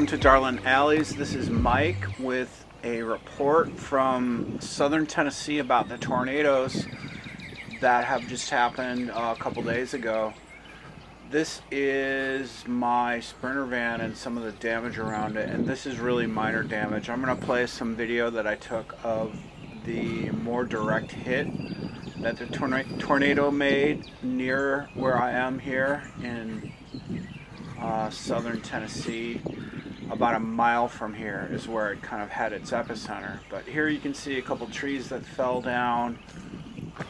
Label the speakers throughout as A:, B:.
A: to Darlin Alleys. This is Mike with a report from southern Tennessee about the tornadoes that have just happened a couple days ago. This is my Sprinter van and some of the damage around it, and this is really minor damage. I'm going to play some video that I took of the more direct hit that the tornado made near where I am here in southern Tennessee. About a mile from here is where it kind of had its epicenter. But here you can see a couple trees that fell down,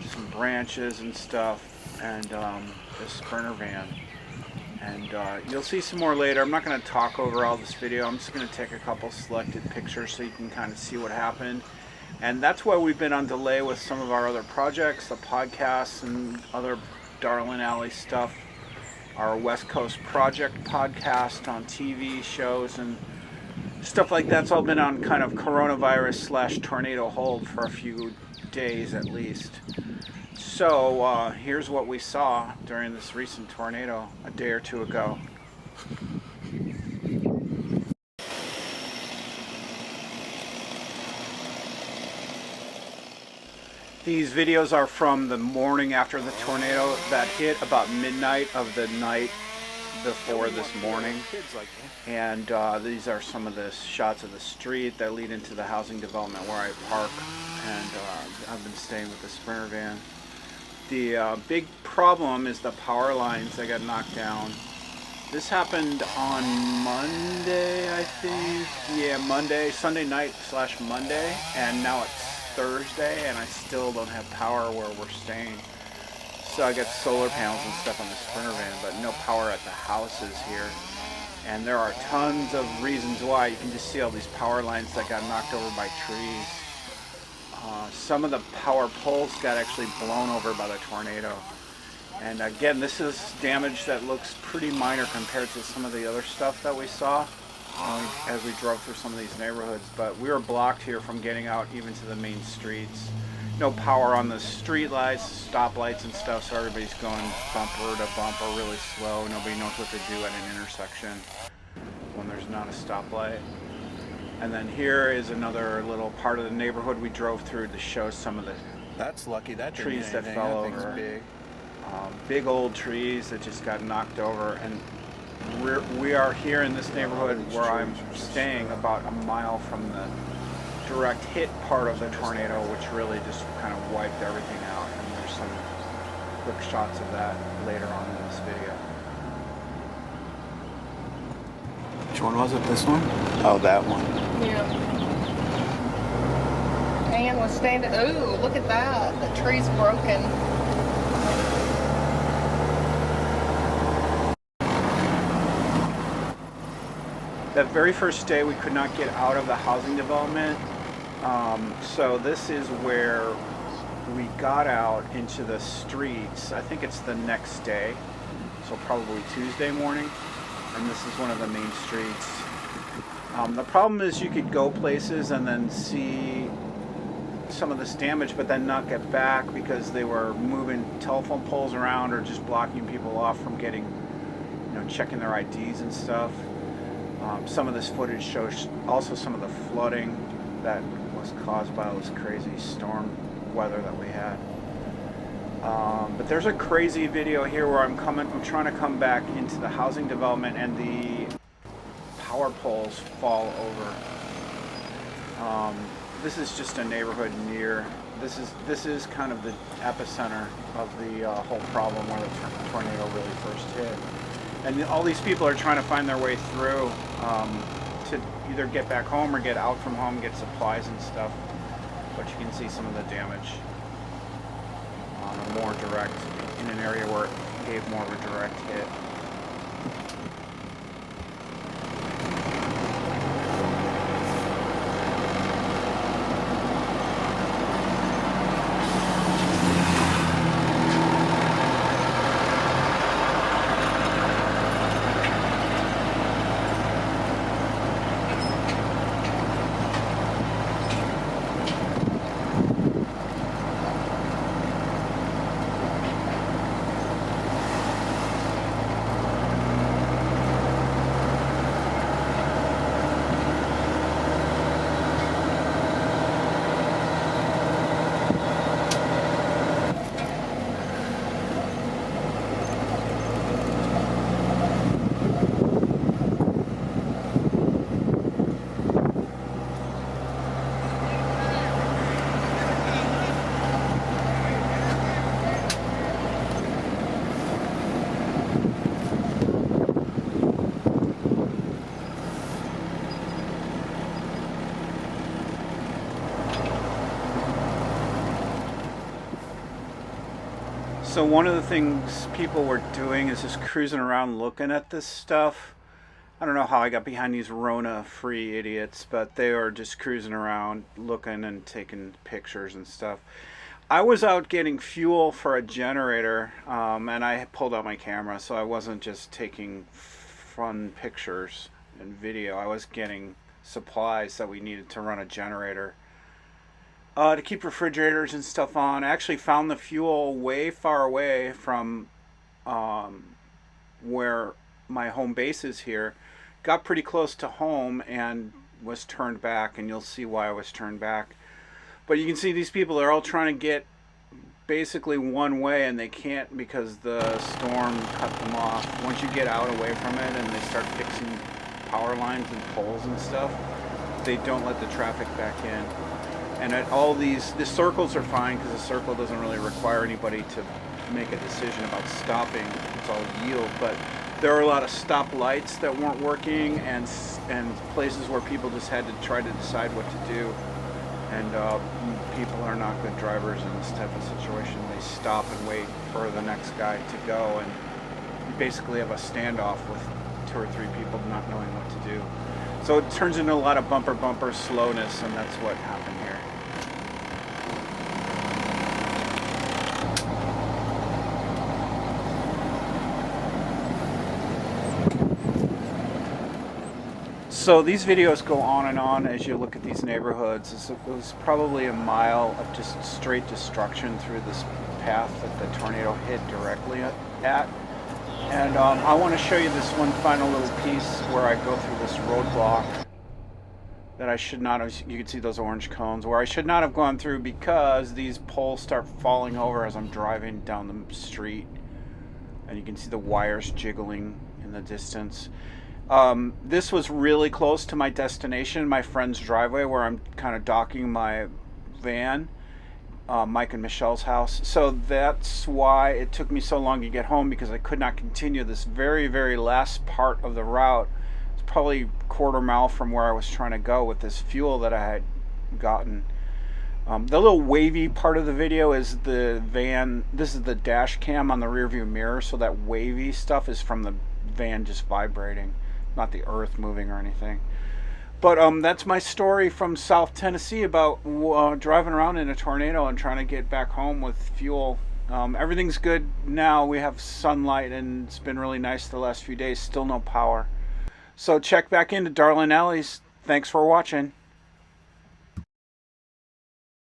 A: some branches and stuff, and this Sprinter van. And you'll see some more later. I'm not going to talk over all this video. I'm just going to take a couple selected pictures so you can kind of see what happened. And that's why we've been on delay with some of our other projects, the podcasts and other Darlin Alley stuff. Our West Coast Project podcast on TV shows and stuff like that's all been on kind of coronavirus / tornado hold for a few days at least. So here's what we saw during this recent tornado a day or two ago. These videos are from the morning after the tornado that hit, about midnight of the night before this morning. And these are some of the shots of the street that lead into the housing development where I park. And I've been staying with the Sprinter van. The big problem is the power lines that got knocked down. This happened on Monday, I think. Yeah, Sunday night / Monday. And now it's Thursday and I still don't have power where we're staying. So I got solar panels and stuff on the Sprinter van, but no power at the houses here. And there are tons of reasons why. You can just see all these power lines that got knocked over by trees. Some of the power poles got actually blown over by the tornado. And again, this is damage that looks pretty minor compared to some of the other stuff that we saw as we drove through some of these neighborhoods. But we were blocked here from getting out even to the main streets. No power on the street lights, stoplights and stuff, so everybody's going bumper to bumper really slow. Nobody knows what to do at an intersection when there's not a stoplight. And then here is another little part of the neighborhood we drove through to show some of the trees that fell over. Big old trees that just got knocked over. And we are here in this neighborhood where I'm staying about a mile from the direct hit part of the tornado, which really just kind of wiped everything out. And there's some quick shots of that later on in this video.
B: Which one was it? This one?
A: Oh, that one.
C: Yeah. Ann was standing. Ooh, look at that. The tree's broken.
A: That very first day we could not get out of the housing development. So this is where we got out into the streets. I think it's the next day. So probably Tuesday morning. And this is one of the main streets. The problem is you could go places and then see some of this damage, but then not get back because they were moving telephone poles around or just blocking people off from getting, checking their IDs and stuff. Some of this footage shows also some of the flooding that was caused by all this crazy storm weather that we had. But there's a crazy video here where I'm trying to come back into the housing development and the power poles fall over. This is just a neighborhood near. This is kind of the epicenter of the whole problem where the tornado really first hit. And all these people are trying to find their way through to either get back home or get out from home, get supplies and stuff. But you can see some of the damage more direct in an area where it gave more of a direct hit. So one of the things people were doing is just cruising around looking at this stuff. I don't know how I got behind these Rona-free idiots, but they were just cruising around looking and taking pictures and stuff. I was out getting fuel for a generator, and I pulled out my camera, so I wasn't just taking fun pictures and video. I was getting supplies that we needed to run a generator. To keep refrigerators and stuff on. I actually found the fuel way far away from where my home base is here. Got pretty close to home and was turned back, and you'll see why I was turned back. But you can see these people are all trying to get basically one way, and they can't because the storm cut them off. Once you get out away from it and they start fixing power lines and poles and stuff, they don't let the traffic back in. And at all the circles are fine because the circle doesn't really require anybody to make a decision about stopping. It's all yield, but there are a lot of stop lights that weren't working, and places where people just had to try to decide what to do. And people are not good drivers in this type of situation. They stop and wait for the next guy to go, and you basically have a standoff with 2 or 3 people not knowing what to do. So it turns into a lot of bumper slowness, and that's what happened here. So these videos go on and on as you look at these neighborhoods. It was probably a mile of just straight destruction through this path that the tornado hit directly at. And I want to show you this one final little piece where I go through this roadblock that I should not have. You can see those orange cones where I should not have gone through because these poles start falling over as I'm driving down the street. And you can see the wires jiggling in the distance. This was really close to my destination, my friend's driveway, where I'm kind of docking my van, Mike and Michelle's house. So that's why it took me so long to get home, because I could not continue this very, very last part of the route. It's probably a quarter mile from where I was trying to go with this fuel that I had gotten. The little wavy part of the video is the van. This is the dash cam on the rear view mirror, so that wavy stuff is from the van just vibrating, not the earth moving or anything. But that's my story from South Tennessee about driving around in a tornado and trying to get back home with fuel. Everything's good now. We have sunlight and it's been really nice the last few days. Still no power. So check back into Darlin Alley's. Thanks for watching.